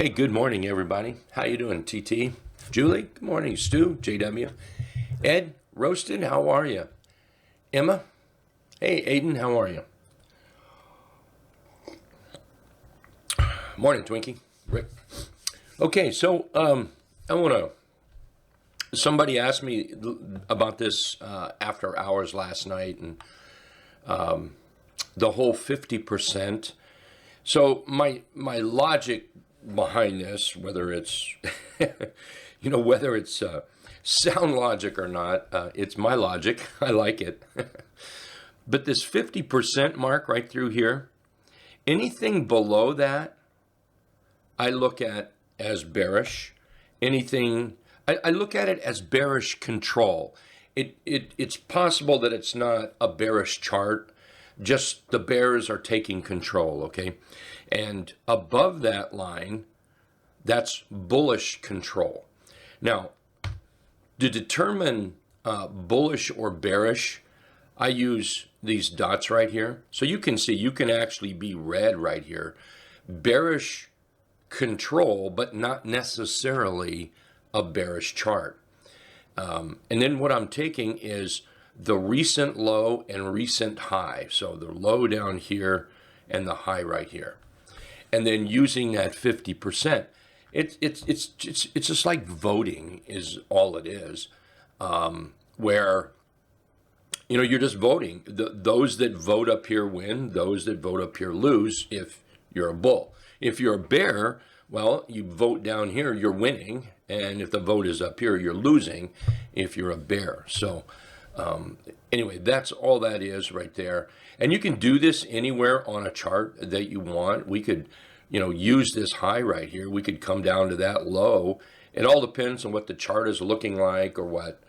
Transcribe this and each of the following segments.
Hey, good morning, everybody. How you doing, TT? Julie, good morning. Stu, JW. Ed, Roasted, how are you? Emma, hey, Aiden, how are you? Morning, Twinkie. Rick. Okay, so I want to. Somebody asked me about this after hours last night, and the whole 50%. So my logic behind this, whether it's whether it's sound logic or not, it's my logic. I like it. But this 50% mark right through here, anything below that, I look at as bearish. Anything I look at it as bearish control. It's possible that it's not a bearish chart, just the bears are taking control, okay? And above that line, that's bullish control. Now, to determine bullish or bearish, I use these dots right here. So you can see, you can actually be red right here. Bearish control, but not necessarily a bearish chart. And then what I'm taking is the recent low and recent high. So the low down here and the high right here. And then using that 50%. It's just like voting is all it is, where you're just voting. Those that vote up here win. Those that vote up here lose. If you're a bull, if you're a bear, well, you vote down here, you're winning, and if the vote is up here, you're losing. If you're a bear, so anyway, that's all that is right there. And you can do this anywhere on a chart that you want. We could use this high right here. We could come down to that low. It all depends on what the chart is looking like, or what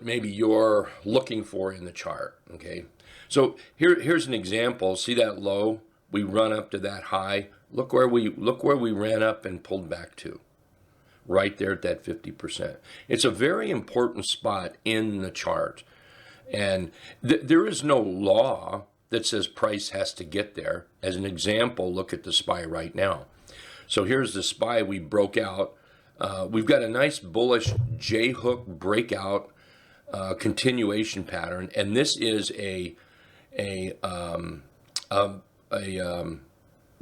maybe you're looking for in the chart. Okay, so here's an example. See that low? We run up to that high. Look where we ran up and pulled back to. Right there at that 50%. It's a very important spot in the chart. And there is no law that says price has to get there. As an example, look at the SPY right now. So here's the SPY we broke out. We've got a nice bullish J-hook breakout continuation pattern. And this is a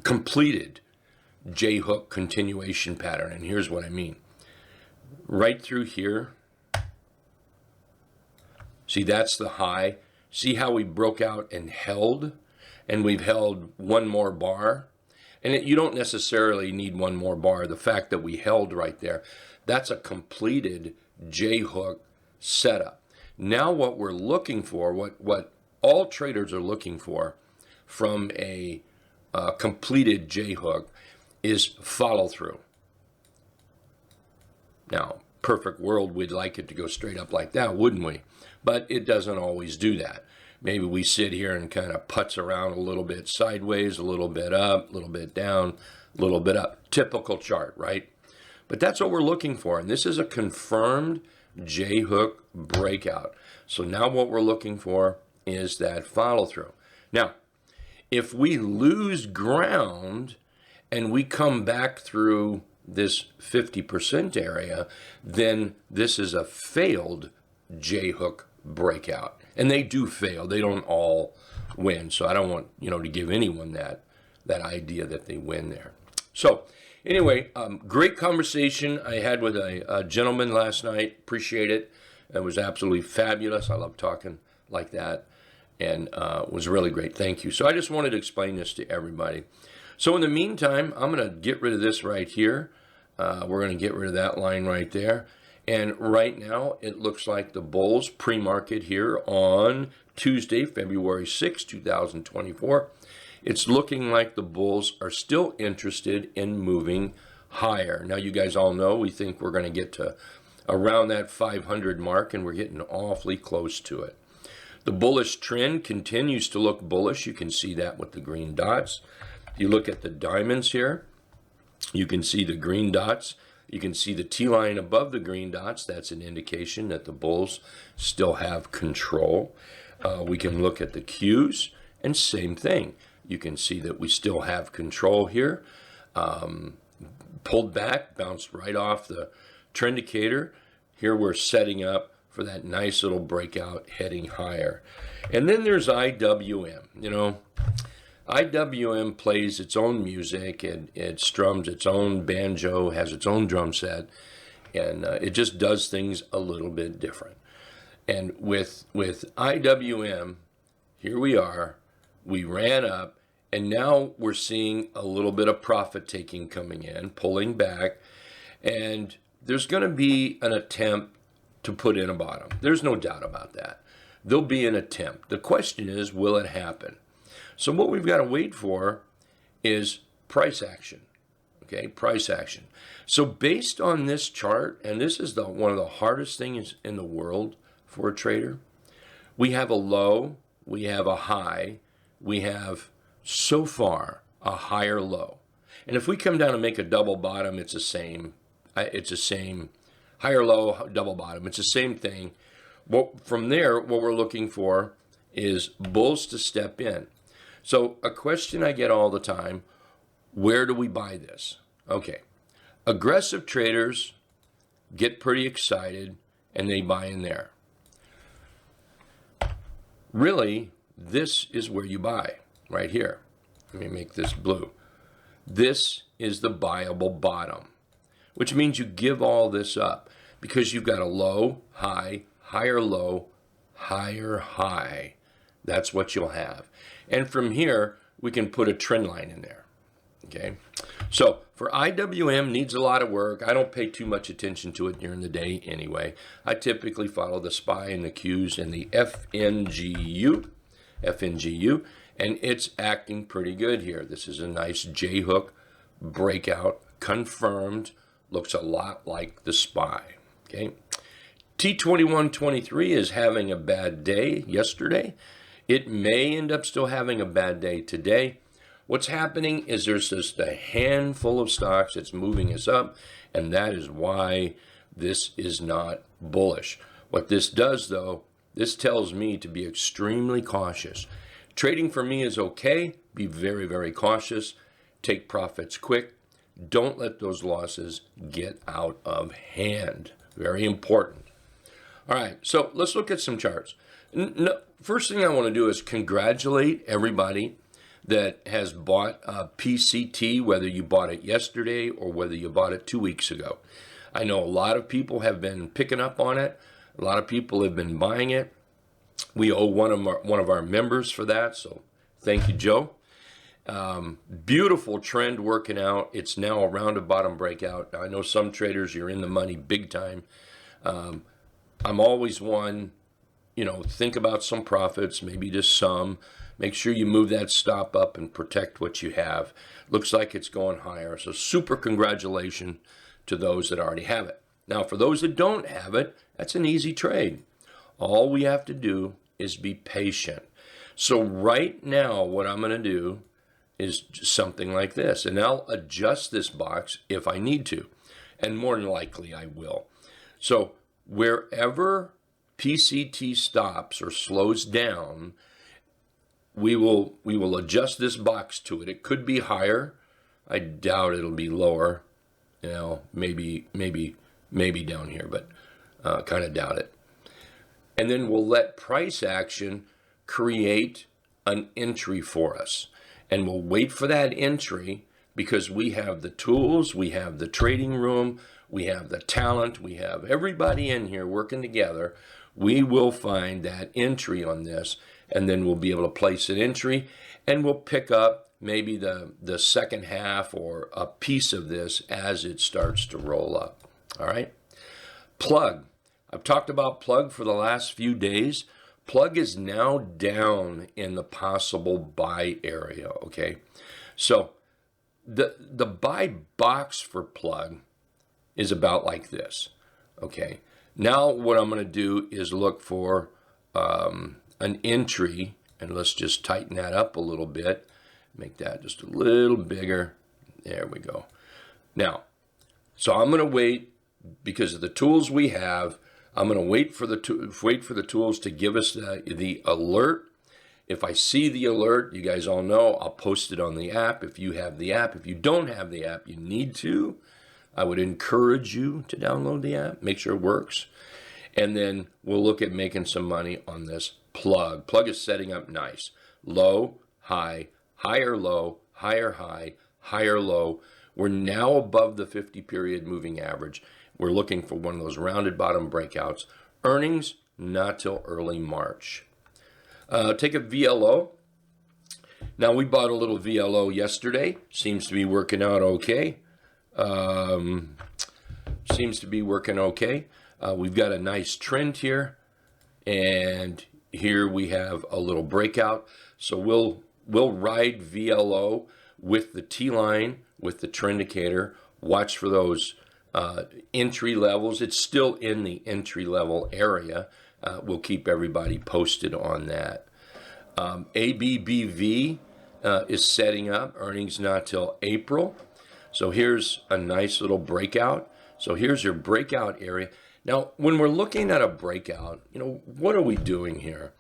completed J-hook continuation pattern. And here's what I mean. Right through here, see, that's the high. See how we broke out and held, and we've held one more bar. And you don't necessarily need one more bar. The fact that we held right there, that's a completed J-hook setup. Now what we're looking for, what all traders are looking for from a completed J-hook, is follow through. Now, perfect world, we'd like it to go straight up like that, wouldn't we? But it doesn't always do that. Maybe we sit here and kind of putz around a little bit sideways, a little bit up, a little bit down, a little bit up. Typical chart, right? But that's what we're looking for. And this is a confirmed J-hook breakout. So now what we're looking for is that follow through. Now, if we lose ground and we come back through this 50% area, then this is a failed J-hook breakout. And they do fail. They don't all win. So I don't want, to give anyone that idea that they win there. So anyway, great conversation I had with a gentleman last night. Appreciate it. It was absolutely fabulous. I love talking like that. And it was really great. Thank you. So I just wanted to explain this to everybody. So in the meantime, I'm going to get rid of this right here. We're going to get rid of that line right there. And right now, it looks like the bulls pre-market here on Tuesday, February 6, 2024. It's looking like the bulls are still interested in moving higher. Now, you guys all know we think we're going to get to around that 500 mark, and we're getting awfully close to it. The bullish trend continues to look bullish. You can see that with the green dots. If you look at the diamonds here, you can see the green dots. You can see the T-line above the green dots. That's an indication that the bulls still have control. We can look at the Qs, and same thing. You can see that we still have control here. Pulled back, bounced right off the trend indicator. Here we're setting up for that nice little breakout heading higher. And then there's IWM. You know, IWM plays its own music, and it strums its own banjo, has its own drum set, and it just does things a little bit different. And with IWM, here we are, we ran up, and now we're seeing a little bit of profit taking coming in, pulling back, and there's going to be an attempt to put in a bottom. There's no doubt about that. There'll be an attempt. The question is, will it happen? So what we've got to wait for is price action. Okay, price action. So based on this chart, and this is one of the hardest things in the world for a trader, we have a low, we have a high, we have so far a higher low. And if we come down and make a double bottom, it's the same higher low, double bottom. It's the same thing. From there, what we're looking for is bulls to step in. So a question I get all the time, where do we buy this? Okay, aggressive traders get pretty excited and they buy in there. Really, this is where you buy, right here. Let me make this blue. This is the buyable bottom, which means you give all this up because you've got a low, high, higher low, higher high. That's what you'll have. And from here, we can put a trend line in there. Okay. So for IWM, needs a lot of work. I don't pay too much attention to it during the day anyway. I typically follow the SPY and the Qs and the FNGU, and it's acting pretty good here. This is a nice J-hook breakout, confirmed. Looks a lot like the SPY. Okay. T2123 is having a bad day yesterday. It may end up still having a bad day today. What's happening is there's just a handful of stocks that's moving us up, and that is why this is not bullish. What this does, though, this tells me to be extremely cautious. Trading for me is okay. Be very, very cautious. Take profits quick. Don't let those losses get out of hand. Very important. All right, so let's look at some charts. First thing I want to do is congratulate everybody that has bought a PCT, whether you bought it yesterday or whether you bought it 2 weeks ago. I know a lot of people have been picking up on it. A lot of people have been buying it. We owe one of our members for that, so thank you, Joe. Beautiful trend working out. It's now around a bottom breakout. I know some traders, you're in the money big time. I'm always one, think about some profits, maybe just some. Make sure you move that stop up and protect what you have. Looks like it's going higher. So super congratulations to those that already have it. Now, for those that don't have it, that's an easy trade. All we have to do is be patient. So right now, what I'm going to do is something like this. And I'll adjust this box if I need to. And more than likely, I will. So wherever PCT stops or slows down, we will adjust this box to it. It could be higher. I doubt it'll be lower. Maybe down here, but kind of doubt it. And then we'll let price action create an entry for us. And we'll wait for that entry because we have the tools, we have the trading room, we have the talent, we have everybody in here working together. We will find that entry on this, and then we'll be able to place an entry, and we'll pick up maybe the second half or a piece of this as it starts to roll up. All right. Plug. I've talked about plug for the last few days. Plug is now down in the possible buy area. Okay. So the buy box for plug is about like this. Okay. Now what I'm going to do is look for an entry, and let's just tighten that up a little bit. Make that just a little bigger. There we go. Now, so I'm going to wait because of the tools we have. I'm going to wait for the tools to give us the alert, If I see the alert, you guys all know, I'll post it on the app. If you have the app, if you don't have the app, you need to. I would encourage you to download the app, make sure it works. And then we'll look at making some money on this plug. Plug is setting up nice. Low, high, higher low, higher high, higher low. We're now above the 50-period moving average. We're looking for one of those rounded bottom breakouts. Earnings, not till early March. Take a VLO. Now, we bought a little VLO yesterday. Seems to be working out okay. We've got a nice trend here. And here we have a little breakout. So we'll ride VLO with the T-line, with the trendicator. Watch for those entry levels. It's still in the entry level area. We'll keep everybody posted on that. ABBV is setting up. Earnings not till April. So here's a nice little breakout. So here's your breakout area. Now, when we're looking at a breakout, what are we doing here?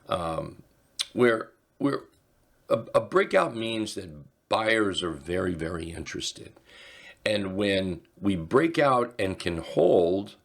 A breakout means that buyers are very, very interested. And when we break out and can hold,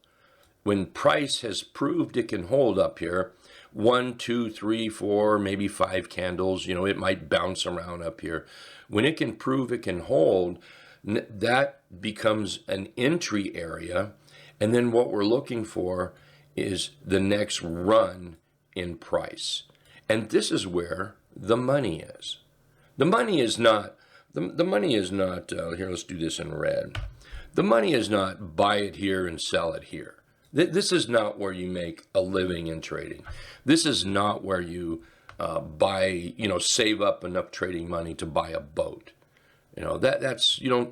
when price has proved it can hold up here, 1, 2, 3, 4, maybe 5 candles, it might bounce around up here. When it can prove it can hold, that becomes an entry area. And then what we're looking for is the next run in price. And this is where the money is. The money is not, here, let's do this in red. The money is not buy it here and sell it here. This is not where you make a living in trading. This is not where you save up enough trading money to buy a boat. You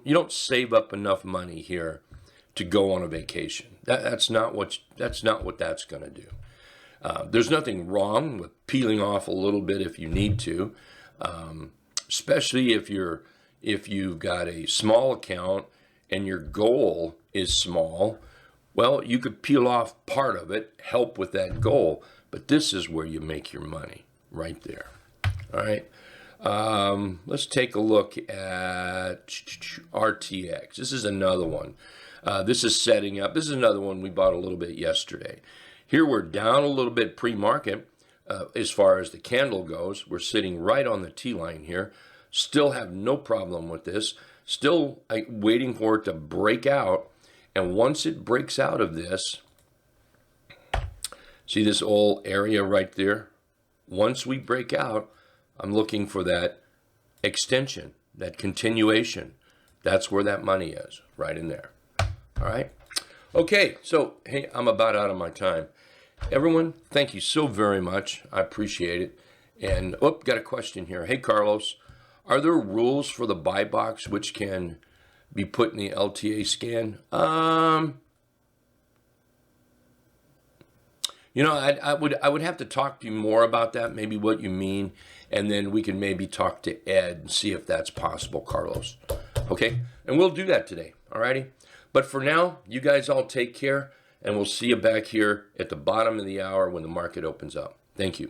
don't save up enough money here to go on a vacation. That's not what that's going to do. There's nothing wrong with peeling off a little bit if you need to, especially if you've got a small account and your goal is small. Well, you could peel off part of it, help with that goal, but this is where you make your money, right there. All right. Let's take a look at RTX. This is another one. This is setting up. This is another one we bought a little bit yesterday. Here we're down a little bit pre-market as far as the candle goes. We're sitting right on the T-line here. Still have no problem with this. Still waiting for it to break out. And once it breaks out of this, see this whole area right there? Once we break out, I'm looking for that extension, that continuation. That's where that money is, right in there. All right? Okay, so, hey, I'm about out of my time. Everyone, thank you so very much. I appreciate it. And, got a question here. Hey, Carlos, are there rules for the buy box which can be put in the LTA scan? I would have to talk to you more about that, maybe what you mean, and then we can maybe talk to Ed and see if that's possible, Carlos. Okay? And we'll do that today, all righty? But for now, you guys all take care, and we'll see you back here at the bottom of the hour when the market opens up. Thank you.